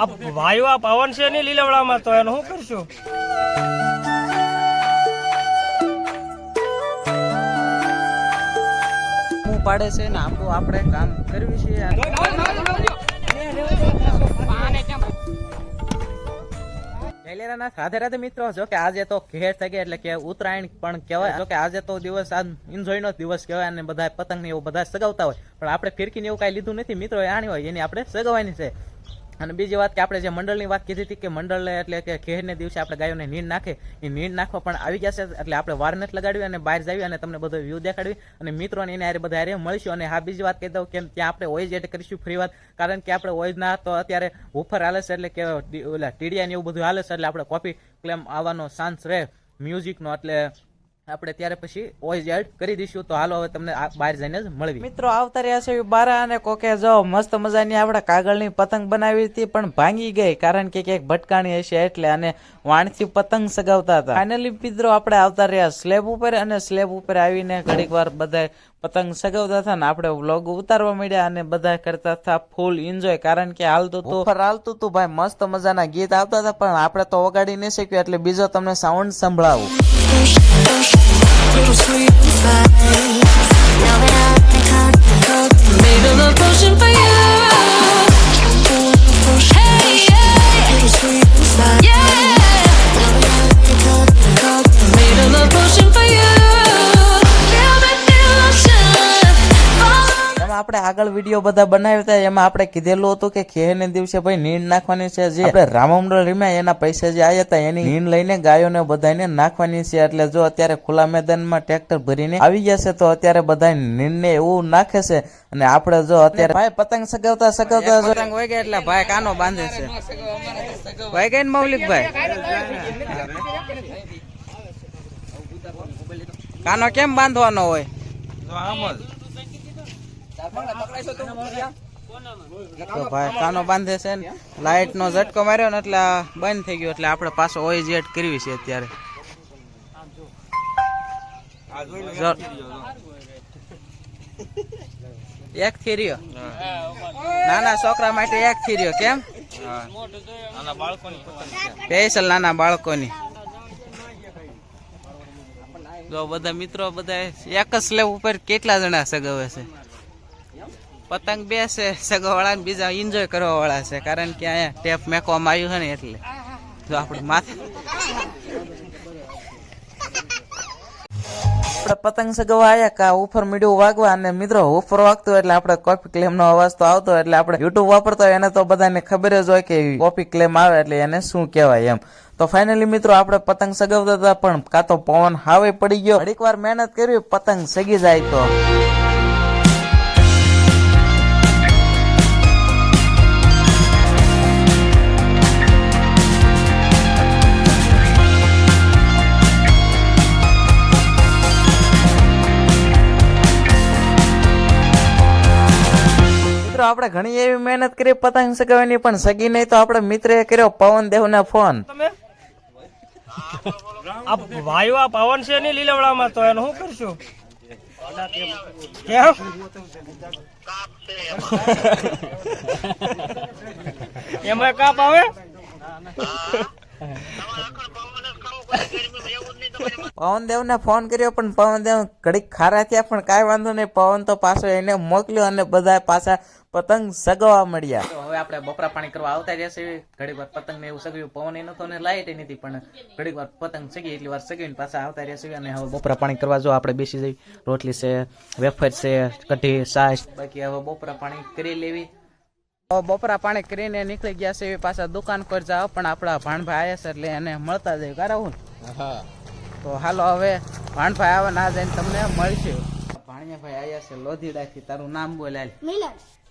આ વાયુ આ પવન છે ને લીલવડામાં, તો એનું શું કરશું? પાડે છે ને આપણું આપણે કામ કરવી છે. રાધે રાધે મિત્રો. જો કે આજે તો ઘેર થઈ ગયા એટલે કે ઉત્તરાયણ પણ કહેવાય. જો કે આજે તો દિવસ આ એન્જોય નો દિવસ કહેવાય અને બધા પતંગ ને એવું બધા સગાવતા હોય, પણ આપણે ફિરકી ને એવું કઈ લીધું નથી મિત્રો. આણી હોય એની આપણે સગાવવાની છે. અને બીજી વાત કે આપણે જે મંડળની વાત કીધી હતી કે મંડળ એટલે કે ખેરને દિવસે આપણે ગાયોને નીંદ નાખે, એ નીંદ નાખવા પણ આવી ગયા છે. એટલે આપણે વાર નથી લગાડવી અને બહાર જાવી અને તમને બધો વ્યૂ દેખાડવી અને મિત્રોને એને બધા હારે મળીશું. અને હા, બીજી વાત કહી દઉં કે ત્યાં આપણે ઓઇઝ એડ કરીશું ફ્રી વાત, કારણ કે આપણે ઓઇઝ ના તો અત્યારે ઓફર હાલે છે, એટલે કે ઓલા ટીડીયા ને એવું બધું હાલે છે, એટલે આપણે કોપી ક્લેમ આવવાનો ચાન્સ રહે મ્યુઝિકનો, એટલે આપણે ત્યારે પછી વોઇસ એડ કરી દઈશું. તો હાલો હવે તમને બહાર જઈને જ મળવી. મિત્રો આવતા રહ્યા છે બારા અને કોકે જો મસ્ત મજાની આપણે કાગળની પતંગ બનાવી હતી પણ ભાંગી ગઈ, કારણ કે ક્યાંક ભટકાણી હશે એટલે, અને વાણથી પતંગ સગાવતા હતા. ફાઇનલી મિત્રો આપણે આવતા રહ્યા સ્લેબ ઉપર, અને સ્લેબ ઉપર આવીને ઘડીક વાર બધા પતંગ સગાવતા હતા ને આપણે વ્લોગ ઉતારવા મળ્યા અને બધા કરતા હતા ફૂલ એન્જોય, કારણ કે હાલતું હતું ભાઈ મસ્ત મજાના ગીત આવતા હતા, પણ આપણે તો વગાડી નહીં શક્યું, એટલે બીજો તમને sound સંભળાવું. Little sweet inside. Now that I can't made a love potion for you. Hey, yeah. Little sweet inside. Yeah. Now that I can't made a love potion for you. Feel the emotion. આપણે આગળ video બધા બનાવ્યા હતા, એમાં આપણે કીધેલું હતું કે ખેને દિવસે ભાઈ નીંદ નાખવાની છે. જે આપણે રામમંડળ રીમ્યા એના પૈસા જે આવ્યા હતા એની નીંદ લઈને ગાયોને બધાને નાખવાની છે. એટલે જો અત્યારે ખુલ્લા મેદાનમાં ટ્રેક્ટર ભરીને આવી ગયા છે, તો અત્યારે બધા નીંદ ને એવું નાખે છે. અને આપણે જો અત્યારે ભાઈ પતંગ સગાવતા પતંગ હોય ગયા એટલે ભાઈ કાનો બાંધે છે. ભાઈ ગઈ ને મૌલિકભાઈ કાનો કેમ બાંધવાનો હોય? તો ભાઈ કાનો બાંધે છે ને લાઈટ નો ઝટકો માર્યો ને એટલે બંધ થઈ ગયો, એટલે આપણે પાછો ઓઇલ જેટ કરવી છે અત્યારે. એક થી રહ્યો નાના છોકરા માટે, એક થી રહ્યો કેમ સ્પેશિયલ નાના બાળકોની. જો બધા મિત્રો બધા એક જ સ્લેબ ઉપર કેટલા જણા સગાવે છે. પતંગ બે છે સગાવાળા ને બીજા એન્જોય કરવા વાળા છે, કારણ કે અહીંયા ટેપ મેકવામાં આવ્યું છે ને, એટલે જો આપણે માથે આપણે પતંગ સગાવા આવ્યા કા ઉપર મીડિયું વાગવા, અને મિત્રો ઉપર વાગતું એટલે આપણે કોપી ક્લેમ નો અવાજ તો આવતો, એટલે આપણે યુટ્યુબ વાપરતો હોય એને તો બધાને ખબર જ હોય કે કોપી ક્લેમ આવે એટલે એને શું કહેવાય એમ. તો ફાઇનલી મિત્રો આપણે પતંગ સગાવતા હતા, પણ કાં તો પવન હાવે પડી ગયો, ઘડીક વાર મહેનત કરવી પતંગ સગી જાય તો. આપણે ઘણી એવી મહેનત કરી પતંગ સગાવવાની, પણ સગી નહીં, તો આપણે મિત્રએ કર્યો પવન દેવ ને ફોન. આ વાયુ આ પવન છે ને લીલવડામાં, તો એનું શું કરશું? કેમ એમાં કાપ આવે? પવન દેવ ને ફોન કર્યો, પણ પવન દેવ ઘડીક ખારા થયા, પણ કાંઈ વાંધો નહીં, પવન તો પાછો એને મોકલ્યો અને બધા પાછા પતંગ સગાવવા મળ્યા. હવે આપણે બપોરા પાણી કરવા આવતા રહેશે. ઘડીક વાર પતંગ ને એવું સગ્યું, પવન એ નતો ને લાઈટ એ નથી, પણ ઘડીક વાર પતંગ સગી એટલી વાર સગીને પાછા આવતા રહેશે. અને હવે બપોરા પાણી કરવા જો આપણે બેસી જઈ, રોટલી છે, વેફર છે, કઢી, છાશ, બાકી હવે બપોરા પાણી કરી લેવી. બપોરા પાણી કરીને નીકળી ગયા છે પાછા દુકાન પર જાવ, પણ આપણા ભાણભાઈ આવ્યા છે એટલે એને મળતા જાય કરાવું. તો હાલો હવે ભાણભાઈ આવે ના જઈને તમને મળશે. ભાણિયાભાઈ આવ્યા છે લોધીડાથી. તારું નામ બોલ?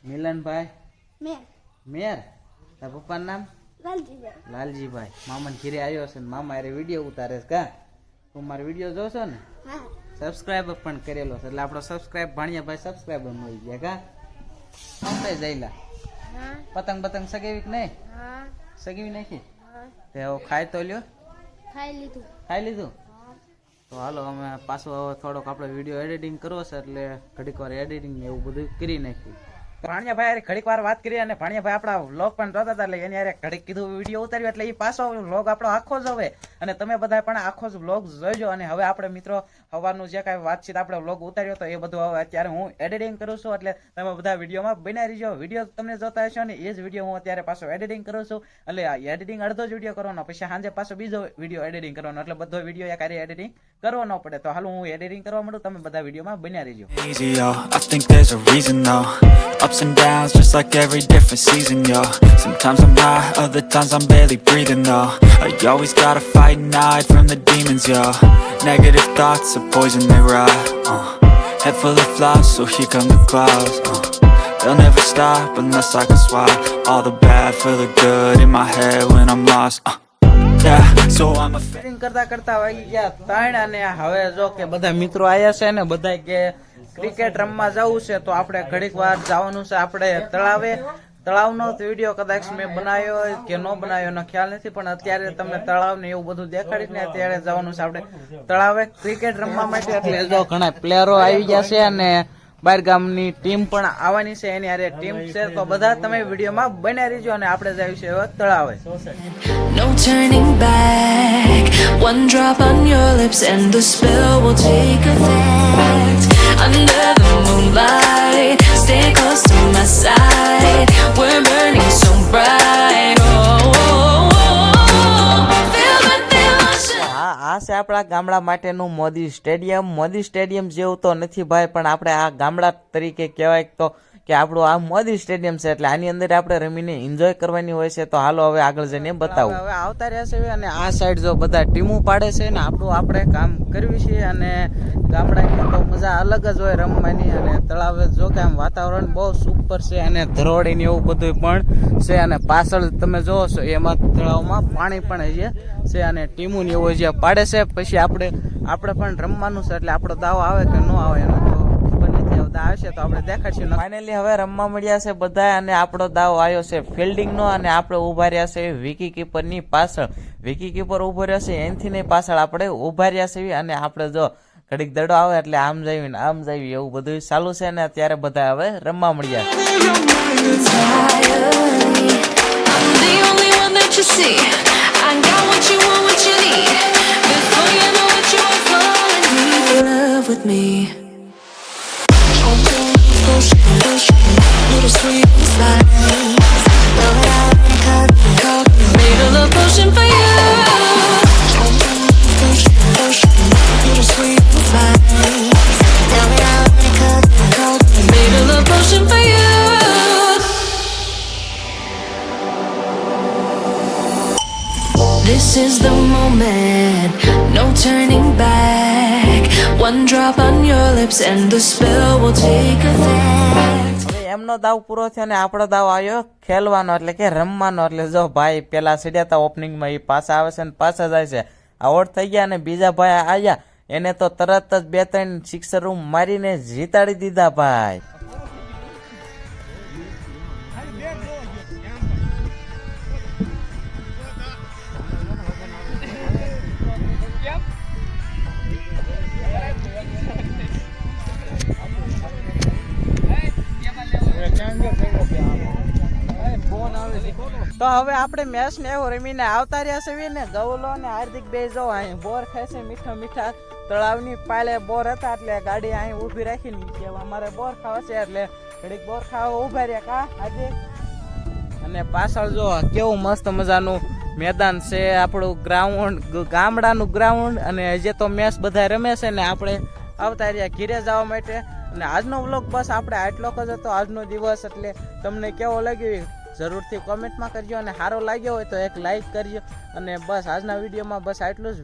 મિલનભાઈ મેર. તાર પપ્પાનું નામ? લાલજીભાઈ. મામા ઘીરે આવ્યો છે ને મામા અરે વિડીયો ઉતારે છે કા? તું મારો વિડીયો જોશો ને? સબસ્ક્રાઈબ પણ કરેલો છે, એટલે આપણો સબસ્ક્રાઈબ ભાણિયાભાઈ સબસ્ક્રાઈબર મળી ગયા કા? આવતા જઈલા પતંગ બતંગ સગાવી કે નહીં? સગાવી નાખી તે ખાઈ તો લ્યો. ખાઈ લીધું. તો હાલો અમે પાછું હવે થોડોક આપણે વિડીયો એડિટિંગ કરવો છે, એટલે ઘડીક વાર એડિટિંગ ને એવું બધું કરી નાખ્યું. ભાણિયાભાઈ યાર ઘડીક વાર વાત કરી અને ભાણિયાભાઈ આપણા વ્લોગ પણ જોતા હતા એટલે એની યાર ઘડીક કીધું વિડીયો ઉતાર્યો એટલે એ પાછો વ્લોગ આપણો આખો જ હવે અને તમે બધા પણ આખો જ વ્લોગ જોઈજો. અને હવે આપણે મિત્રો સવારનું જે કાંઈ વાતચીત આપણે વ્લોગ ઉતાર્યો તો એ બધું હવે અત્યારે હું એડિટિંગ કરું છું એટલે તમે બધા વિડીયોમાં બનાવી રહીજો. વિડીયો તમને જોતા હશો ને એ જ વિડીયો હું અત્યારે પાછો એડિટિંગ કરું છું એટલે એડિટિંગ અડધો જ વિડીયો કરવાનો પછી સાંજે પાછો બીજો વિડીયો એડિટિંગ કરવાનો એટલે બધો વિડીયો એક એડિટિંગ કરવો ન પડે. તો હાલ હું એડિટિંગ કરવા માંડું, તમે બધા વિડીયોમાં બન્યા રહીજો. Easy, yo. I think there's a reason though. Ups and downs, just like every different season, yo. Sometimes I'm high, other times I'm barely breathing though. I always gotta fight and hide from the demons, yo. Negative thoughts are poison, they rot. Head full of flies, so here come the clouds. They'll never stop unless I can swap all the bad for the good in my head when I'm lost. Yeah, so I'm a editing કરતા કરતા વાગી ગયા 3 અને હવે જો કે બધા મિત્રો આયા છે ને બધા કે ક્રિકેટ રમવા જવું છે તો આપણે ઘડીક વાર જવાનું છે આપણે તળાવે. તળાવનો વિડીયો કદાચ મેં બનાવ્યો હોય કે ન બનાવ્યો એનો ખ્યાલ નથી પણ અત્યારે તમને તળાવ ને એવું બધું દેખાડીશ ને અત્યારે જવાનું છે આપણે તળાવે ક્રિકેટ રમવા માટે. એટલે જો ઘણા પ્લેયરો આવી ગયા છે અને બહાર ગામની ટીમ પણ આવવાની છે એની હારે ટીમ છે તો બધા તમે વિડીયોમાં બન્યા રહીજો અને આપણે જઈએ છીએ હવે તળાવે. No turning back. One drop on your lips and the spell will take effect. Under the moonlight, stay close to my side. We're burning so bright. Oh, oh, oh. Feel the devotion. આ છે આપણા ગામડા માટેનું Modi stadium. Modi stadium જેવું તો નથી ભાઈ પણ આપણે આ ગામડા તરીકે કહેવાય તો કે આપણું આ મોદી સ્ટેડિયમ છે એટલે આની અંદર આપણે રમીને એન્જોય કરવાની હોય છે. તો હાલો હવે આગળ જઈને બતાવું. હવે આવતા રહ્યા છે અને આ સાઈડ જો બધા ટીમો પાડે છે ને આપણું આપણે કામ કરવી છે અને ગામડાની તો મજા અલગ જ હોય રમવાની. અને તળાવે જો કે આમ વાતાવરણ બહુ સુપર છે અને ધરોડી ને એવું બધું પણ છે અને પાછળ તમે જોવો છો એમાં તળાવમાં પાણી પણ હજી છે અને ટીમો ને એવું હજી પાડે છે. પછી આપણે પણ રમવાનું છે એટલે આપણો દાવ આવે કે ન આવે એનો તો આવશે તો આપણે દેખાડશું. ફાઇનલી હવે રમવા મળ્યા છે બધા અને આપણો દાવ આવ્યો છે ફિલ્ડિંગ નો અને આપણે ઉભા રહ્યા છે વિકી કીપર ની પાછળ. વિકી કીપર ઉભો રહ્યો છે એનથી ની પાછળ આપણે ઉભા રહ્યા છે અને આપણે જો ઘડીક દડો આવે એટલે આમ જઈએ ને આમ જઈએ એવું બધું ચાલુ છે ને અત્યારે બધા હવે રમવા મળ્યા. I'm the only one that you see. I got what you want, what you need. Before you know what you are falling in love with me. Little sweet slice. Made a love potion for you. Little sweet slice. Made a love potion for you. This is the moment, no turning back. One drop on your lips and the spell will take effect. એમનો દાવ પૂરો થયો ને આપણો દાવ આવ્યો ખેલવાનો એટલે કે રમવાનો. એટલે જો ભાઈ પેલા સીડ્યા હતા ઓપનિંગમાં એ પાછા આવે છે ને પાછા જાય છે. આઉટ થઈ ગયા અને બીજા ભાઈ આવ્યા એને તો તરત જ 2-3 સિક્સર મારીને જીતાડી દીધા ભાઈ. તો હવે આપણે મેચ ને એવું રમીને આવતા રહ્યા છે ને ગૌલો ને હાર્દિક બે જો અહીં બોર ખાય છે મીઠા મીઠા તળાવની પાલે બોર હતા એટલે ગાડી અહીં ઊભી રાખીને કે અમારે બોર ખાવા છે એટલે ઘડીક બોર ખાવા ઊભા રહ્યા કા આજે. અને પાછળ જો કેવું મસ્ત મજાનું મેદાન છે આપણું ગ્રાઉન્ડ ગામડાનું ગ્રાઉન્ડ. અને હજી તો મેચ બધા રમે છે ને આપણે આવતા રહ્યા ઘીરે જવા માટે. અને આજનો વ્લોગ બસ આપણે આટલો જ હતો આજનો દિવસ. એટલે તમને કેવો લાગ્યો જરૂરથી કોમેન્ટમાં કરજો અને સારો લાગ્યો હોય તો એક લાઈક કરજો. અને બસ આજના વિડીયોમાં બસ આટલું જ.